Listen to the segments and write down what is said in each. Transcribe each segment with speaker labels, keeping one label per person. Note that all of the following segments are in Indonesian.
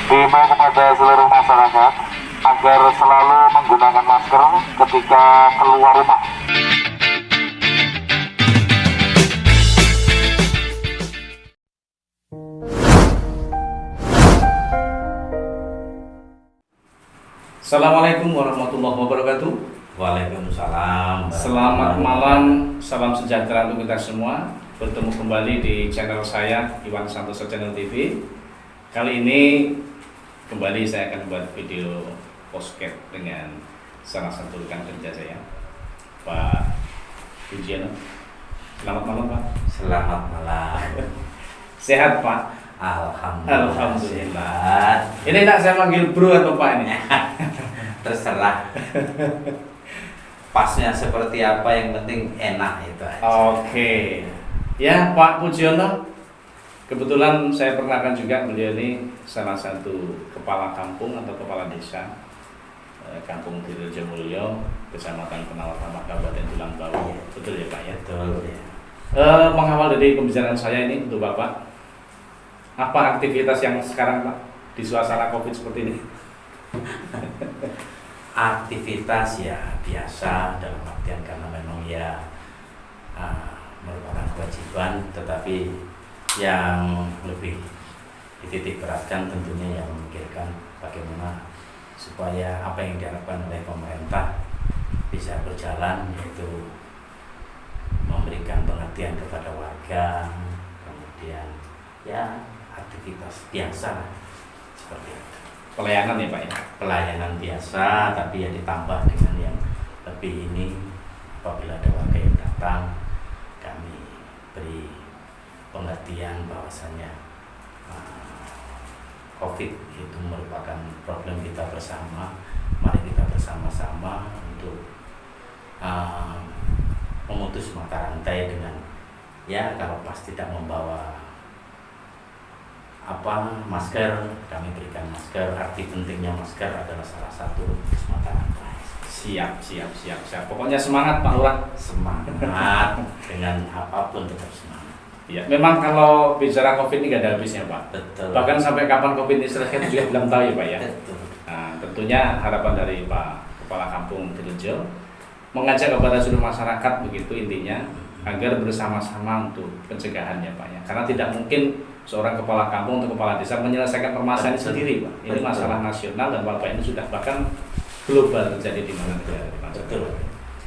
Speaker 1: Diimbau kepada seluruh masyarakat agar selalu menggunakan masker ketika keluar rumah.
Speaker 2: Assalamualaikum warahmatullahi wabarakatuh.
Speaker 3: Waalaikumsalam.
Speaker 2: Selamat malam, salam sejahtera untuk kita semua. Bertemu kembali di channel saya, Iwan Santoso Channel TV. Kali ini kembali saya akan buat video podcast dengan salah satu rekan kerja saya, Pak Pujiano. Selamat malam, Pak.
Speaker 3: Selamat malam.
Speaker 2: Sehat, Pak?
Speaker 3: Alhamdulillah.
Speaker 2: Alhamdulillah. Ini tak saya panggil bro atau Pak ini?
Speaker 3: Terserah. Pasnya seperti apa, yang penting enak itu aja.
Speaker 2: Oke. Ya, Pak Pujiono. Kebetulan saya perkenalkan juga, beliau ini salah satu kepala kampung atau kepala desa Kampung Tirjo Mulyo, Kecamatan Penawar-Tambak, Kabupaten Tulang Bau. Betul ya, Pak ya?
Speaker 3: Betul ya.
Speaker 2: Mengawal dari pembicaraan saya ini untuk Bapak, apa aktivitas yang sekarang Pak di suasana Covid seperti ini?
Speaker 3: Aktivitas ya biasa, dalam artian karena memang ya merupakan kewajiban, tetapi yang lebih dititik beratkan tentunya yang memikirkan bagaimana supaya apa yang diharapkan oleh pemerintah bisa berjalan, yaitu memberikan pengertian kepada warga, kemudian ya aktivitas biasa seperti itu.
Speaker 2: Pelayanan ya Pak ya?
Speaker 3: Pelayanan biasa, tapi ya ditambah dengan yang lebih ini. Apabila ada warga yang datang, kami beri pengertian bahwasannya COVID itu merupakan problem kita bersama. Mari kita bersama-sama untuk memutus mata rantai dengan ya kalau pas tidak membawa masker, kami berikan masker. Arti pentingnya masker adalah salah satu memutus mata rantai.
Speaker 2: Siap. Pokoknya semangat Pak Lurah.
Speaker 3: Semangat dengan apapun tetap semangat.
Speaker 2: Ya, memang kalau bicara COVID ini gak ada habisnya Pak.
Speaker 3: Betul.
Speaker 2: Bahkan sampai kapan COVID ini selesai juga belum tahu ya Pak ya.
Speaker 3: Betul.
Speaker 2: Nah, tentunya harapan dari Pak Kepala Kampung Tirjo mengajak kepada seluruh masyarakat begitu intinya agar bersama-sama untuk pencegahannya Pak ya. Karena tidak mungkin seorang kepala kampung atau kepala desa menyelesaikan permasalahan ini sendiri Pak. Ini masalah nasional dan wabah ini sudah bahkan global terjadi di mana-mana.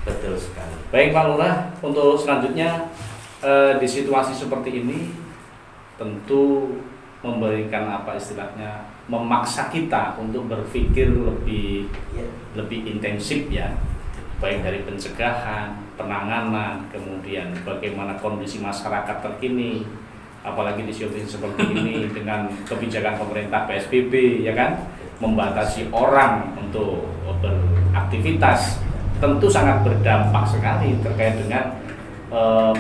Speaker 3: Betul sekali.
Speaker 2: Baik Pak Lurah, untuk selanjutnya di situasi seperti ini tentu memberikan apa istilahnya, memaksa kita untuk berpikir lebih intensif ya, baik dari pencegahan, penanganan, kemudian bagaimana kondisi masyarakat terkini, apalagi di situasi seperti ini dengan kebijakan pemerintah PSBB ya kan, membatasi orang untuk beraktivitas, tentu sangat berdampak sekali terkait dengan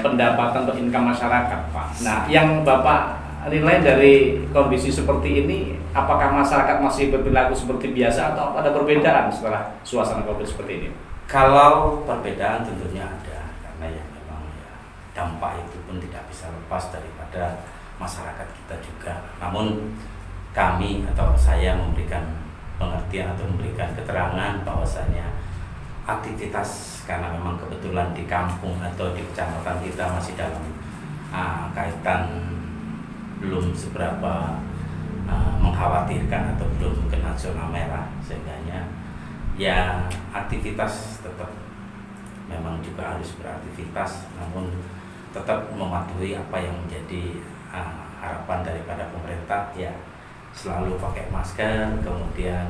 Speaker 2: pendapatan atau income masyarakat Pak. Nah, yang Bapak nilai dari kondisi seperti ini, apakah masyarakat masih berperilaku seperti biasa atau ada perbedaan setelah suasana COVID seperti ini?
Speaker 3: Kalau perbedaan tentunya ada, karena ya memang ya dampak itu pun tidak bisa lepas daripada masyarakat kita juga. Namun kami atau saya memberikan pengertian atau memberikan keterangan bahwasanya aktivitas, karena memang kebetulan di kampung atau di kecamatan kita masih dalam kaitan belum seberapa mengkhawatirkan atau belum kena zona merah, sehingga ya aktivitas tetap memang juga harus beraktivitas, namun tetap mematuhi apa yang menjadi harapan daripada pemerintah, ya selalu pakai masker, kemudian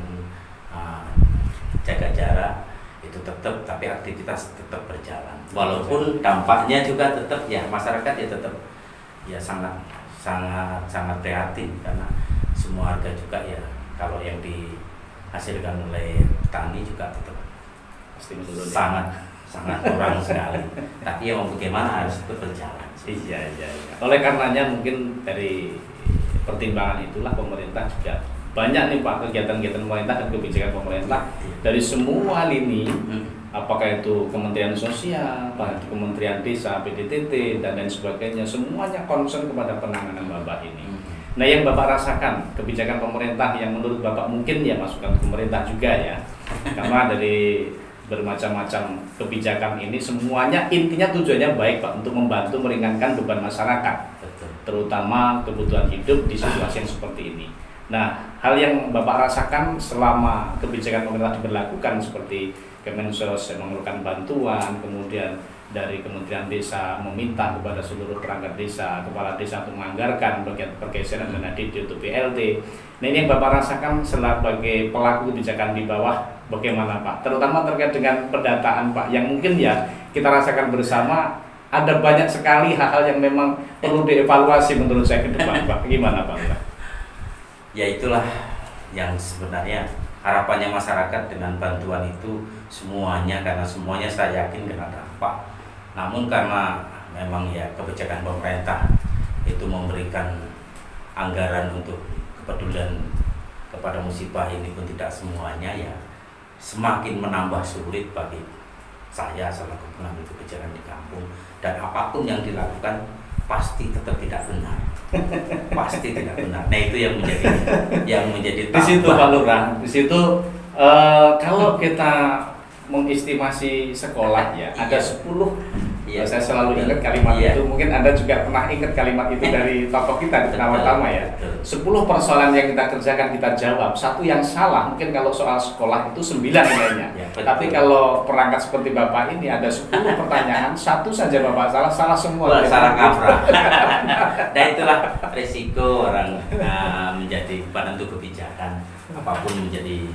Speaker 3: jaga jarak itu tetap, tapi aktivitas tetap berjalan. Walaupun dampaknya juga tetap ya masyarakat ya tetap ya sangat prihatin, karena semua harga juga ya kalau yang dihasilkan oleh petani juga tetap
Speaker 2: Pasti menurun.
Speaker 3: sangat kurang sekali. Tapi ya mau bagaimana, harus tetap berjalan.
Speaker 2: Iya. Oleh karenanya mungkin dari pertimbangan itulah pemerintah juga banyak nih Pak kegiatan-kegiatan pemerintah dan kebijakan pemerintah dari semua lini, apakah itu Kementerian Sosial, apakah itu Kementerian Desa, PDTT dan lain sebagainya, semuanya concern kepada penanganan wabah ini. Nah, yang Bapak rasakan kebijakan pemerintah yang menurut Bapak mungkin ya masukan pemerintah juga ya, karena dari bermacam-macam kebijakan ini semuanya intinya tujuannya baik Pak, untuk membantu meringankan beban masyarakat,
Speaker 3: Betul.
Speaker 2: terutama kebutuhan hidup di situasi yang seperti ini. Nah, hal yang Bapak rasakan selama kebijakan pemerintah diberlakukan seperti Kemensos memerlukan bantuan, kemudian dari Kementerian Desa meminta kepada seluruh perangkat desa, kepala desa untuk menganggarkan bagian pergeseran dana DD untuk BLT. Nah, ini yang Bapak rasakan sebagai pelaku kebijakan di bawah, bagaimana Pak? Terutama terkait dengan pendataan Pak, yang mungkin ya kita rasakan bersama ada banyak sekali hal-hal yang memang perlu dievaluasi menurut saya ke depan Pak. Gimana Pak?
Speaker 3: Ya itulah yang sebenarnya harapannya masyarakat dengan bantuan itu semuanya, karena semuanya saya yakin kena dampak. Namun karena memang ya kebijakan pemerintah itu memberikan anggaran untuk kepedulian kepada musibah ini pun tidak semuanya, ya semakin menambah sulit bagi saya selaku pengambil kebijakan di kampung. Dan apapun yang dilakukan pasti tetap tidak benar. Pasti tidak benar. Nah, itu yang menjadi
Speaker 2: Di situ Pak Lurah, di situ kalau kita mengestimasi sekolah ya, ada 10.
Speaker 3: Iya.
Speaker 2: Saya selalu ingat kalimat
Speaker 3: Iya.
Speaker 2: itu. Mungkin Anda juga pernah ingat kalimat itu dari tokoh kita di pertama ya.
Speaker 3: Betul.
Speaker 2: 10 persoalan yang kita kerjakan kita jawab. Satu yang salah, mungkin kalau soal sekolah itu 9 nilainya.
Speaker 3: Ya, betul.
Speaker 2: Tapi kalau perangkat seperti Bapak ini ada 10 pertanyaan, satu saja Bapak salah semua.
Speaker 3: Wah, salah kaprah. Nah, itulah risiko orang menjadi penentu kebijakan. Apapun menjadi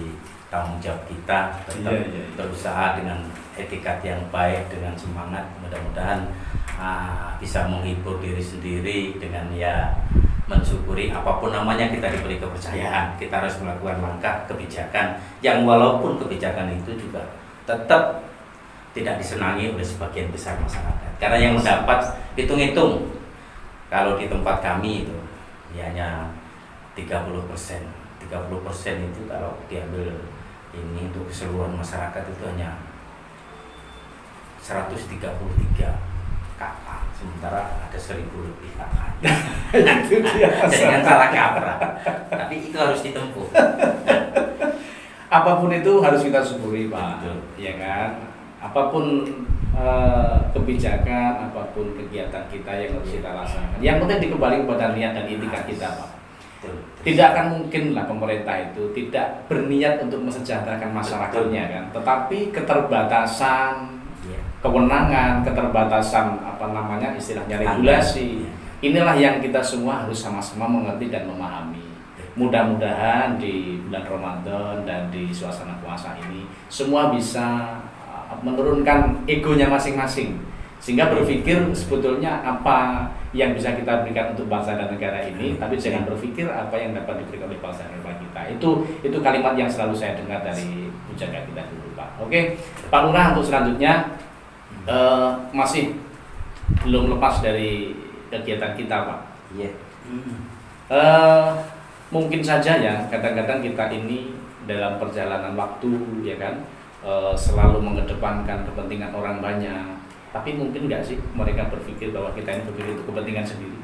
Speaker 3: tanggung jawab kita, tetap berusaha dengan etikat yang baik, dengan semangat. Mudah-mudahan bisa menghibur diri sendiri dengan ya mensyukuri apapun namanya kita diberi kepercayaan. Kita harus melakukan langkah kebijakan yang walaupun kebijakan itu juga tetap tidak disenangi oleh sebagian besar masyarakat. Karena yang mendapat hitung-hitung, kalau di tempat kami itu ya hanya 30%. 30% itu kalau diambil ini untuk keseluruhan masyarakat itu hanya 133 kakak, sementara ada 1000 lebih kakak.
Speaker 2: Itu dia.
Speaker 3: Jadi kan salah kaprah. Tapi itu harus ditempuh.
Speaker 2: Apapun itu harus kita syukuri Pak.
Speaker 3: Betul.
Speaker 2: Ya kan? Apapun kebijakan, apapun kegiatan kita yang harus kita laksanakan. Yang penting dikembali kepada niat dan itikat kita Pak. Tidak akan mungkin lah pemerintah itu tidak berniat untuk mesejahterakan masyarakatnya kan, tetapi keterbatasan kewenangan, keterbatasan istilahnya regulasi, inilah yang kita semua harus sama-sama mengerti dan memahami. Mudah-mudahan di bulan Ramadan dan di suasana puasa ini semua bisa menurunkan egonya masing-masing, sehingga berpikir sebetulnya apa yang bisa kita berikan untuk bangsa dan negara ini, tapi jangan berpikir apa yang dapat diberikan oleh bangsa dan negara kita. Itu kalimat yang selalu saya dengar dari pujangga kita dulu Pak. Oke, Pak Lurah, untuk selanjutnya masih belum lepas dari kegiatan kita Pak.
Speaker 3: Iya.
Speaker 2: Mungkin saja ya kadang-kadang kita ini dalam perjalanan waktu ya kan selalu mengedepankan kepentingan orang banyak. Tapi mungkin nggak sih mereka berpikir bahwa kita ini berpikir untuk kepentingan sendiri?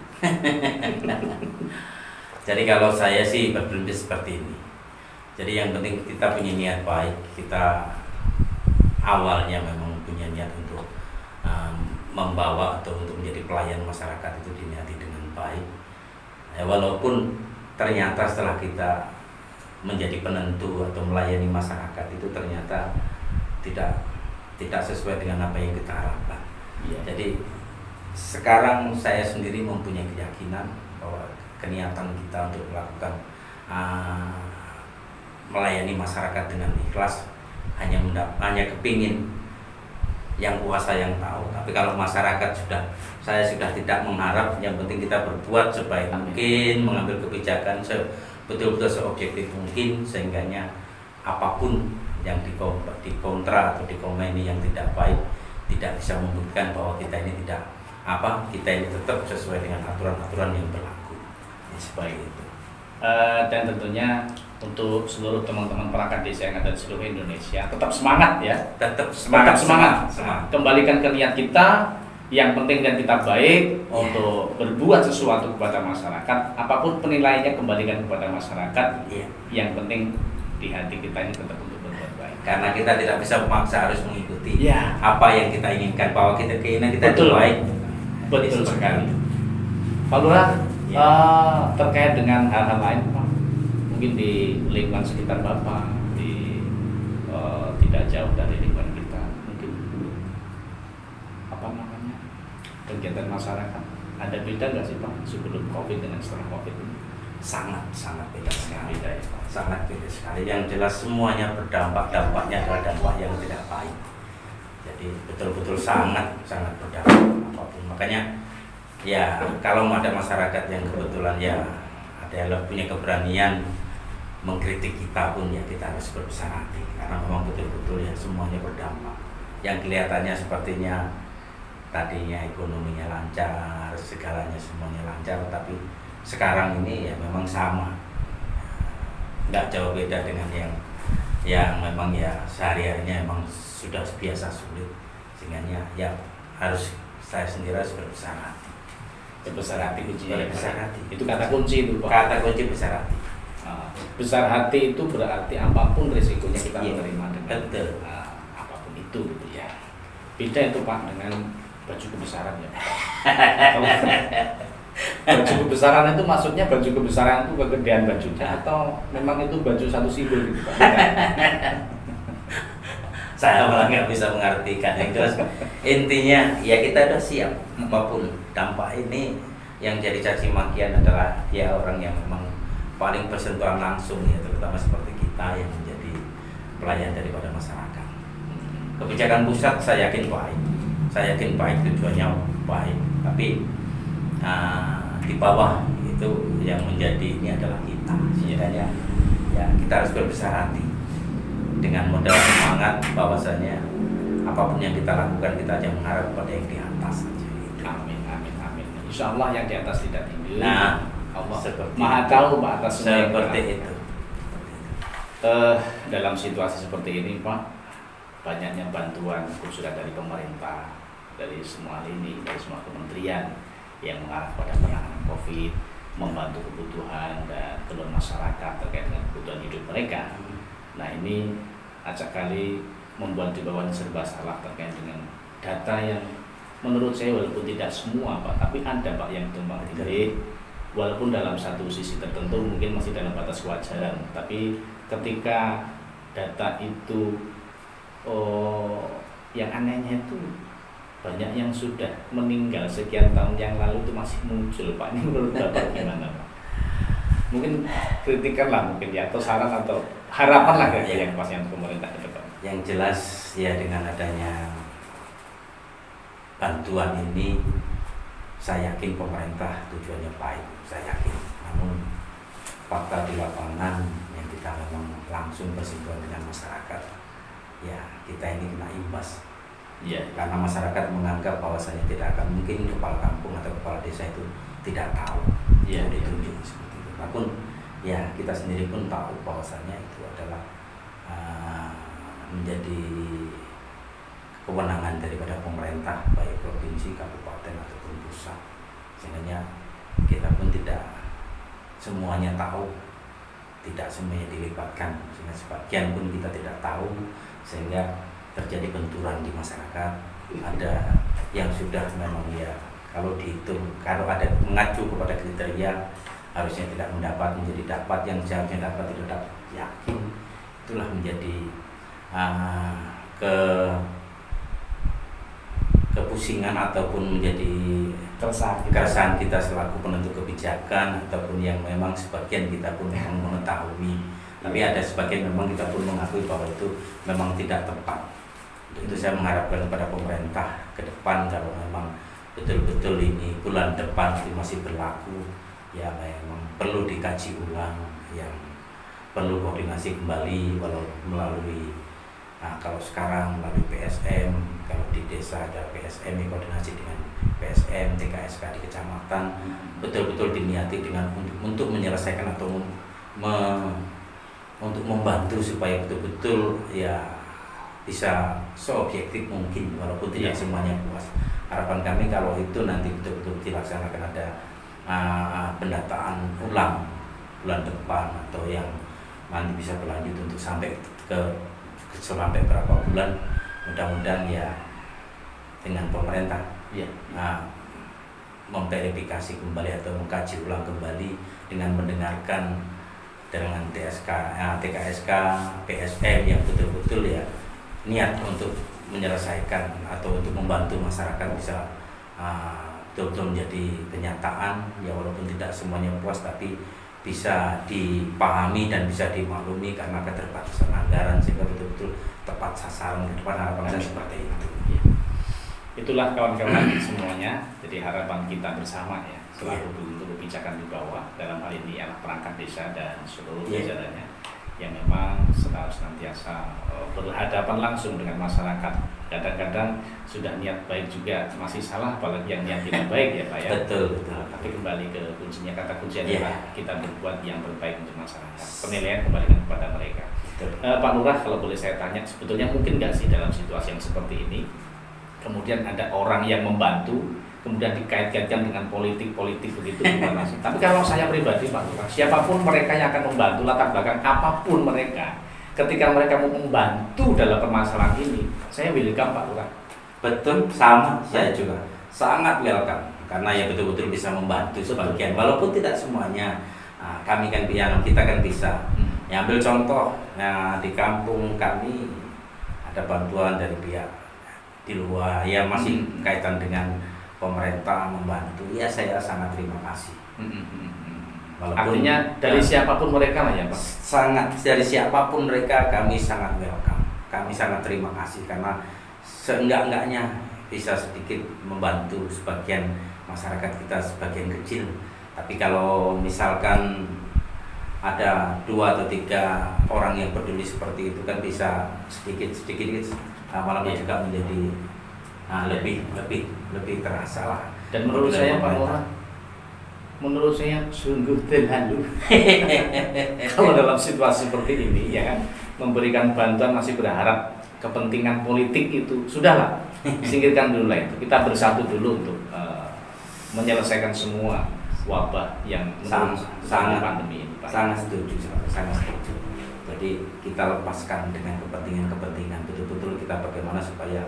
Speaker 3: Jadi kalau saya sih berpikir seperti ini. Jadi yang penting kita punya niat baik. Kita awalnya memang punya niat untuk membawa atau untuk menjadi pelayan masyarakat itu diniati dengan baik. Ya, walaupun ternyata setelah kita menjadi penentu atau melayani masyarakat itu ternyata tidak sesuai dengan apa yang kita harapkan. Ya. Jadi sekarang saya sendiri mempunyai keyakinan bahwa keniatan kita untuk melakukan melayani masyarakat dengan ikhlas hanya kepingin yang kuasa yang tahu. Tapi kalau masyarakat saya sudah tidak mengharap, yang penting kita berbuat sebaik mungkin, mengambil kebijakan betul-betul seobjektif mungkin, sehingganya apapun yang dikontra atau dikomeni yang tidak baik tidak bisa membuktikan bahwa kita ini kita ini tetap sesuai dengan aturan-aturan yang berlaku. Seperti itu.
Speaker 2: Dan tentunya untuk seluruh teman-teman perangkat desa yang ada di seluruh Indonesia tetap semangat ya.
Speaker 3: Tetap semangat.
Speaker 2: Kembalikan ke niat kita, Yang penting kan kita baik untuk berbuat sesuatu kepada masyarakat, apapun penilaiannya kembalikan kepada masyarakat. Yang penting di hati kita ini tetap untuk berbuat baik.
Speaker 3: Karena kita tidak bisa memaksa harus mengikuti apa yang kita inginkan, bahwa kita keinginan kita itu baik.
Speaker 2: Betul sekali. Pak Lurah, terkait dengan hal-hal lain Pak, mungkin di lingkungan sekitar Bapak, tidak jauh dari lingkungan kita, mungkin kegiatan masyarakat ada beda nggak sih Pak sebelum COVID dengan setelah COVID ini?
Speaker 3: Sangat beda sekali, sangat beda sekali. Yang jelas semuanya berdampak, dampaknya adalah dampak yang tidak baik. Jadi betul-betul sangat berdampak apapun. Makanya ya kalau ada masyarakat yang kebetulan ya ada yang punya keberanian mengkritik kita pun ya kita harus berbesar hati, karena memang betul-betul ya semuanya berdampak. Yang kelihatannya sepertinya tadinya ekonominya lancar, segalanya semuanya lancar, tapi sekarang ini ya memang sama, nggak jauh beda dengan yang memang ya sehari-harinya memang sudah biasa sulit, sehingga ya harus saya sendiri harus berbesar hati.
Speaker 2: Besar hati kuncinya.
Speaker 3: Besar hati.
Speaker 2: Itu kata kunci itu Pak.
Speaker 3: Kata kunci besar hati.
Speaker 2: Besar hati itu berarti apapun risikonya kita menerima dengan apapun itu gitu ya. Beda itu Pak dengan baju kebesaran ya. Baju kebesaran itu maksudnya baju kebesaran itu kegedean bajunya atau memang itu baju satu simbol gitu Pak?
Speaker 3: Saya malah nggak bisa mengartikan. Yang jelas intinya ya kita udah siap apapun dampak ini. Yang jadi caci makian adalah ya orang yang memang paling bersentuhan langsung ya, terutama seperti kita yang menjadi pelayan daripada masyarakat. Kebijakan pusat saya yakin baik, tujuannya baik, tapi di bawah itu yang menjadi ini adalah kita. Sehingga ya kita harus berbesar hati dengan modal semangat bahwasanya apapun yang kita lakukan kita aja mengharap pada yang di atas saja.
Speaker 2: Amin. Insya Allah yang di atas tidak tinggi.
Speaker 3: Nah,
Speaker 2: Allah
Speaker 3: seperti
Speaker 2: Maha tahu Pak atas semua
Speaker 3: seperti itu.
Speaker 2: Dalam situasi seperti ini Pak, banyaknya bantuan khusus dari pemerintah, dari semua lini, dari semua kementerian yang mengarah pada penanganan COVID, membantu kebutuhan dan keluhan masyarakat terkait dengan kebutuhan hidup mereka. Nah ini acak kali membuat di bawah serba salah terkait dengan data yang menurut saya walaupun tidak semua Pak, tapi ada Pak yang tumbang tindih, walaupun dalam satu sisi tertentu mungkin masih dalam batas kewajaran, tapi ketika data itu yang anehnya itu banyak yang sudah meninggal sekian tahun yang lalu itu masih muncul Pak. Ini menurut Bapak gimana Pak? Mungkin kritikan lah mungkin ya, atau saran atau harapan lah yang pas yang pemerintah ke depan.
Speaker 3: Yang jelas ya dengan adanya bantuan ini saya yakin pemerintah tujuannya baik, saya yakin. Namun fakta di lapangan yang kita memang langsung bersentuhan dengan masyarakat, ya kita ini kena imbas. Ya, karena masyarakat menganggap bahwasanya tidak akan mungkin kepala kampung atau kepala desa itu tidak tahu, ditunjuk seperti itu. Namun ya kita sendiri pun tahu bahwasanya itu adalah menjadi kewenangan daripada pemerintah baik provinsi, kabupaten ataupun pusat. Sehingga kita pun tidak semuanya tahu, tidak semuanya dilibatkan, sehingga sebagian pun kita tidak tahu, sehingga terjadi benturan di masyarakat. Ada yang sudah memang ya kalau dihitung, kalau ada mengacu kepada kriteria harusnya tidak mendapat menjadi dapat, yang seharusnya dapat tidak dapat, yakin itulah menjadi kepusingan ataupun menjadi keresahan kita selaku penentu kebijakan, ataupun yang memang sebagian kita pun memang mengetahui, tapi ada sebagian memang kita pun mengakui bahwa itu memang tidak tepat. Untuk itu saya mengharapkan kepada pemerintah ke depan, kalau memang betul-betul ini bulan depan itu masih berlaku, ya memang perlu dikaji ulang, yang perlu koordinasi kembali walau melalui kalau sekarang melalui PSM, kalau di desa ada PSM yang koordinasi dengan PSM, TKSK di kecamatan, betul-betul diniati dengan untuk menyelesaikan atau untuk membantu supaya betul-betul ya bisa seobjektif mungkin walaupun tidak
Speaker 2: Iya.
Speaker 3: semuanya puas. Harapan kami kalau itu nanti betul-betul dilaksanakan ada pendataan ulang bulan depan atau yang nanti bisa berlanjut untuk sampai sampai berapa bulan, mudah-mudahan ya dengan pemerintah
Speaker 2: Iya.
Speaker 3: memverifikasi kembali atau mengkaji ulang kembali dengan mendengarkan dengan TKSK, PSM yang betul-betul ya niat untuk menyelesaikan atau untuk membantu masyarakat bisa betul-betul menjadi kenyataan ya, walaupun tidak semuanya puas tapi bisa dipahami dan bisa dimaklumi karena keterbatasan anggaran sehingga betul-betul tepat sasaran ke depan. Harapan saya seperti itu.
Speaker 2: Ya. Itulah kawan-kawan semuanya. Jadi harapan kita bersama ya selalu untuk kebijakan di bawah dalam hal ini anak perangkat desa dan seluruh jajarannya yang memang senantiasa berhadapan langsung dengan masyarakat. Kadang-kadang sudah niat baik juga masih salah, apalagi yang niat tidak baik ya Pak ya.
Speaker 3: Betul.
Speaker 2: Tapi kembali ke kuncinya, kata kunci adalah kita berbuat yang terbaik untuk masyarakat. Penilaian kembalikan kepada mereka. Pak Lurah, kalau boleh saya tanya, sebetulnya mungkin nggak sih dalam situasi yang seperti ini kemudian ada orang yang membantu kemudian dikait-kaitkan dengan politik begitu gimana sih? Tapi kalau saya pribadi Pak Lurah, siapapun mereka yang akan membantu, latar belakang apapun mereka, ketika mereka mau membantu dalam permasalahan ini, saya welcome Pak Lurah.
Speaker 3: Betul, sama saya juga sangat welcome karena ya betul-betul bisa membantu sebagian walaupun tidak semuanya. Kami kan kita kan bisa ya, ambil contoh di kampung kami ada bantuan dari pihak di luar ya masih kaitan dengan pemerintah membantu ya, saya sangat terima kasih. Walaupun,
Speaker 2: artinya dari siapapun mereka lah ya Pak?
Speaker 3: Sangat, dari siapapun mereka kami sangat welcome, kami sangat terima kasih karena seenggak-enggaknya bisa sedikit membantu sebagian masyarakat kita, sebagian kecil. Tapi kalau misalkan ada 2 atau 3 orang yang peduli seperti itu kan bisa sedikit lama-lama juga menjadi lebih terasa lah.
Speaker 2: Dan menurut saya Pak Lurah, menurut saya sungguh terlalu kalau dalam situasi seperti ini ya kan, memberikan bantuan masih berharap kepentingan politik itu sudahlah, singkirkan dulu lah itu. Kita bersatu dulu untuk menyelesaikan semua wabah yang sangat pandemi ini Pak.
Speaker 3: Sangat setuju. Jadi kita lepaskan dengan kepentingan betul-betul kita bagaimana supaya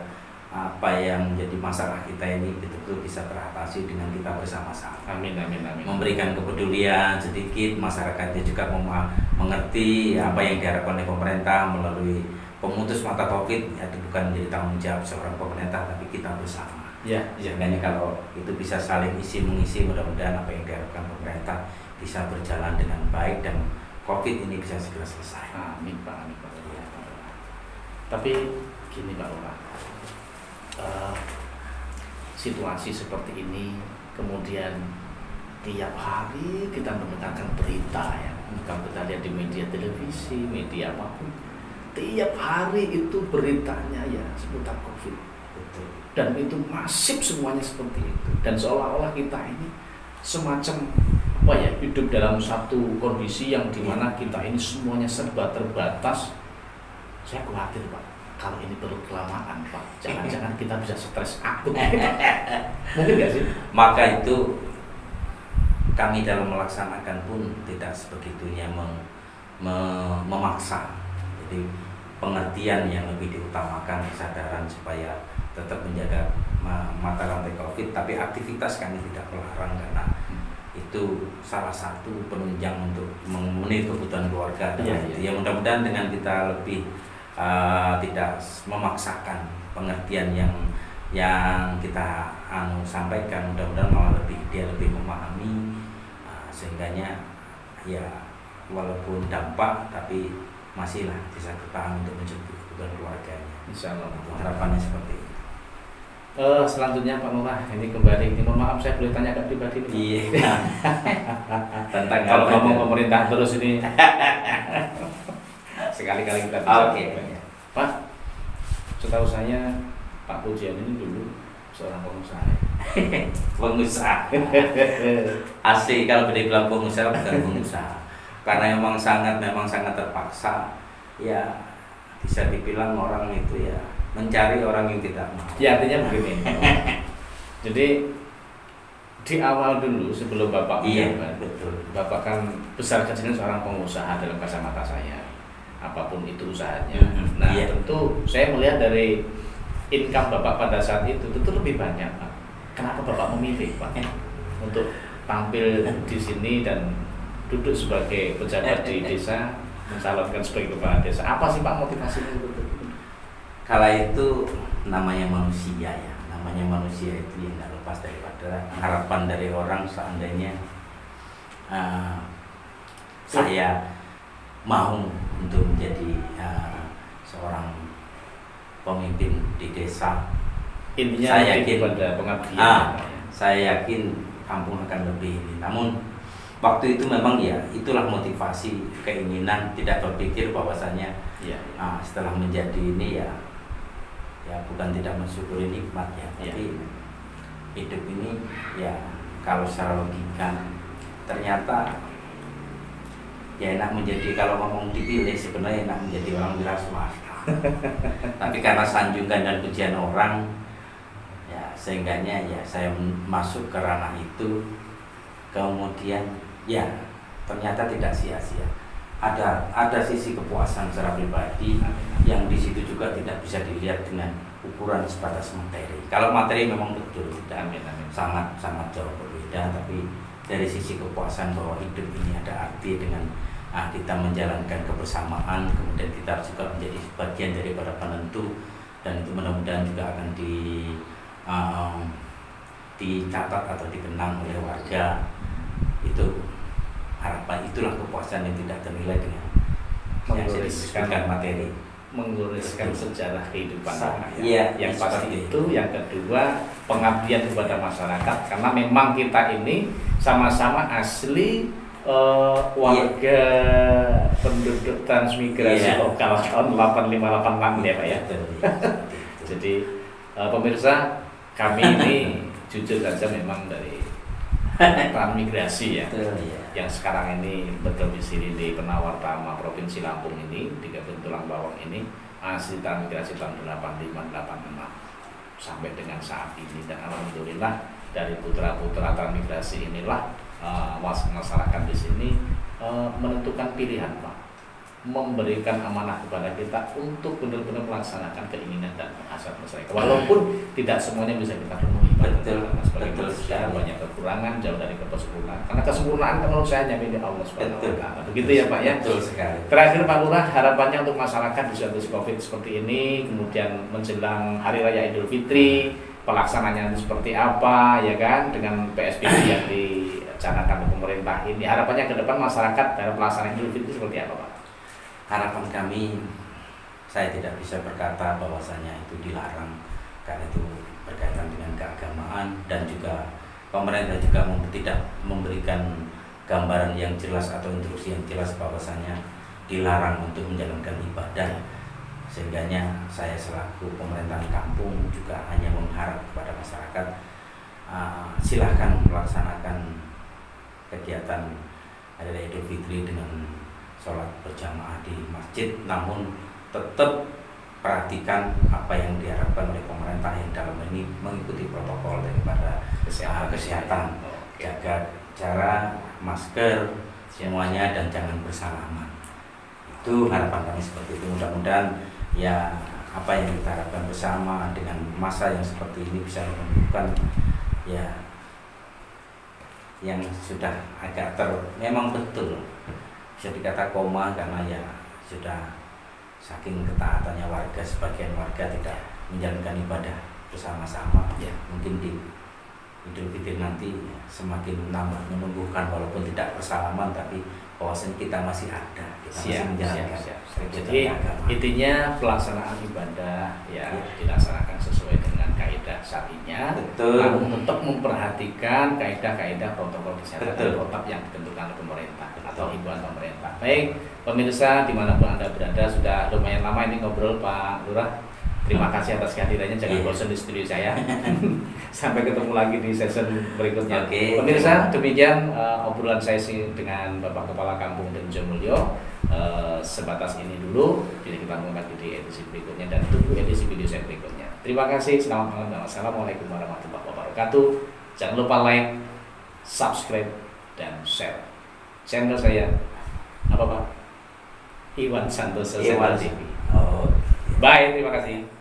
Speaker 3: apa yang menjadi masalah kita ini betul-betul bisa teratasi dengan kita bersama-sama.
Speaker 2: Amin.
Speaker 3: Memberikan kepedulian sedikit, masyarakatnya juga mengerti apa yang diharapkan oleh pemerintah melalui pemutus mata COVID. Itu bukan menjadi tanggung jawab seorang pemerintah tapi kita bersama. Sehingga kalau itu bisa saling isi mengisi, mudah-mudahan apa yang diharapkan pemerintah bisa berjalan dengan baik dan COVID ini bisa segera selesai.
Speaker 2: Amin Pak. Tapi gini Pak Lurah, situasi seperti ini kemudian tiap hari kita mendengarkan berita ya, kalau kita lihat di media televisi, media apapun, tiap hari itu beritanya ya seputar COVID.
Speaker 3: Betul.
Speaker 2: Dan itu masif semuanya seperti itu, dan seolah-olah kita ini semacam hidup dalam satu kondisi yang dimana kita ini semuanya serba terbatas. Saya khawatir Pak, kalau ini berkelamaan Pak, jangan-jangan kita bisa stres akut. Mungkin nggak sih?
Speaker 3: Maka itu kami dalam melaksanakan pun tidak sebegitunya memaksa. Jadi pengertian yang lebih diutamakan, kesadaran supaya tetap menjaga mata rantai COVID, tapi aktivitas kami tidak melarang karena itu salah satu penunjang untuk memenuhi kebutuhan keluarga. Ya mudah-mudahan dengan kita lebih tidak memaksakan pengertian yang kita sampaikan, mudah-mudahan malah dia lebih memahami, sehingganya ya walaupun dampak tapi masihlah bisa bertahan untuk mencukupi kebutuhan keluarganya.
Speaker 2: Insyaallah.
Speaker 3: Harapannya seperti itu.
Speaker 2: Selanjutnya Pak Lurah, ini kembali. Mohon maaf saya boleh tanya agak pribadi nih.
Speaker 3: Iya. Tentang
Speaker 2: kalau ngomong pemerintah terus ini. Sekali-kali kita bisa.
Speaker 3: Oke.
Speaker 2: Pak, setahu saya Pak Pujian ini dulu seorang pengusaha.
Speaker 3: Pengusaha. Asli kalau dibilang pengusaha bukan pengusaha. Karena memang sangat terpaksa. Ya bisa dibilang orang itu ya mencari orang yang tidak mau.
Speaker 2: Ya artinya begini. Jadi di awal dulu sebelum Bapak menjabat,
Speaker 3: betul.
Speaker 2: Bapak kan besar kecilnya seorang pengusaha dalam kacamata saya, apapun itu usahanya. Nah tentu saya melihat dari income Bapak pada saat itu tentu lebih banyak, Pak. Kenapa Bapak memilih, Pak, untuk tampil di sini dan duduk sebagai pejabat di desa, mencalonkan sebagai kepala desa? Apa sih Pak motivasinya?
Speaker 3: Kala itu namanya manusia ya, namanya manusia itu yang tidak lepas daripada harapan dari orang. Seandainya saya mau untuk menjadi seorang pemimpin di desa,
Speaker 2: Intinya
Speaker 3: saya yakin
Speaker 2: pada pengabdian.
Speaker 3: saya yakin kampung akan lebih ini. Namun waktu itu memang ya itulah motivasi, keinginan, tidak berpikir bahwasanya setelah menjadi ini ya bukan tidak mensyukuri nikmat ya, tapi hidup ini ya kalau secara logika ternyata ya enak menjadi, kalau ngomong dipilih sebenarnya enak menjadi orang wira swasta. Tapi karena sanjungan dan pujian orang ya sehingganya ya saya masuk ke ranah itu, kemudian ya ternyata tidak sia-sia. Ada sisi kepuasan secara pribadi yang di situ juga tidak bisa dilihat dengan ukuran sebatas materi. Kalau materi memang betul tidak sangat jauh berbeda, tapi dari sisi kepuasan bahwa hidup ini ada arti dengan kita menjalankan kebersamaan, kemudian kita juga menjadi bagian daripada penentu, dan itu mudah-mudahan juga akan dicatat atau dikenang oleh warga. Itu harapan, itulah kepuasan yang tidak ternilai dengan yang saya disebutkan materi,
Speaker 2: menggoreskan sejarah kehidupan
Speaker 3: yang
Speaker 2: pasti itu. Yang kedua, pengabdian kepada masyarakat, karena memang kita ini sama-sama asli warga penduduk transmigrasi lokal tahun 8586 ya Pak ya. Jadi pemirsa, kami ini jujur saja memang dari transmigrasi ya, yang sekarang ini berdomisili di Penawartama Provinsi Lampung ini, di Kabupaten Tulang Bawang ini, asli transmigrasi tahun 8586 sampai dengan saat ini. Dan alhamdulillah dari putra-putra transmigrasi inilah masyarakat di sini menentukan pilihan, Pak, memberikan amanah kepada kita untuk benar-benar melaksanakan keinginan dan hasrat masyarakat. Walaupun tidak semuanya bisa kita penuhi,
Speaker 3: betul
Speaker 2: sekali, banyak kekurangan, jauh dari kesempurnaan. Karena kesempurnaan menurut saya hanya milik Allah Subhanahu wa Ta'ala. Begitu ya Pak ya.
Speaker 3: Betul sekali.
Speaker 2: Terakhir Pak Lurah, harapannya untuk masyarakat di situasi Covid seperti ini, kemudian menjelang Hari Raya Idul Fitri, pelaksananya seperti apa ya kan, dengan PSBB yang dicanangkan oleh pemerintah ini. Harapannya ke depan masyarakat dalam pelaksanaan Idul Fitri seperti apa Pak?
Speaker 3: Harapan kami, saya tidak bisa berkata bahwasanya itu dilarang, karena itu berkaitan dengan keagamaan, dan juga pemerintah juga tidak memberikan gambaran yang jelas atau instruksi yang jelas bahwasanya dilarang untuk menjalankan ibadah. Sehingganya saya selaku pemerintahan kampung juga hanya mengharap kepada masyarakat, silahkan melaksanakan kegiatan Hari Raya Idul Fitri dengan sholat berjamaah di masjid, namun tetap perhatikan apa yang diharapkan oleh pemerintah yang dalam ini mengikuti protokol daripada kesehatan, jaga jarak, masker semuanya, dan jangan bersalaman. Itu harapan kami seperti itu. Mudah-mudahan ya apa yang kita harapkan bersama dengan masa yang seperti ini bisa menunjukkan ya yang sudah agak memang betul bisa dikata koma, karena ya sudah saking ketaatannya warga, sebagian warga tidak menjalankan ibadah bersama-sama. Ya mungkin di Idul Fitri nanti semakin nambah menumbuhkan, walaupun tidak bersalaman, tapi bahwasanya kita masih ada, kita masih menjalankan.
Speaker 2: Jadi intinya pelaksanaan ibadah ya dilaksanakan sesuai dengan kaidah syar'inya, namun tetap memperhatikan kaidah-kaidah protokol kesehatan dan protap yang ditentukan oleh pemerintah atau himbauan pemerintah. Baik pemirsa dimanapun Anda berada, sudah lumayan lama ini ngobrol Pak Lurah. Terima kasih atas kehadirannya, jangan bosan di studio saya. Sampai ketemu lagi di session berikutnya. Pemirsa, demikian obrolan saya dengan Bapak Kepala Kampung Denjo Mulyo. sebatas ini dulu. Jadi kita lanjut lagi di edisi berikutnya dan tunggu edisi video saya berikutnya. Terima kasih, selamat malam dan wassalamualaikum warahmatullahi wabarakatuh. Jangan lupa like, subscribe, dan share channel saya. Apa Pak? Iwan Santoso
Speaker 3: Iwan
Speaker 2: TV.
Speaker 3: Oh.
Speaker 2: Bye, terima kasih.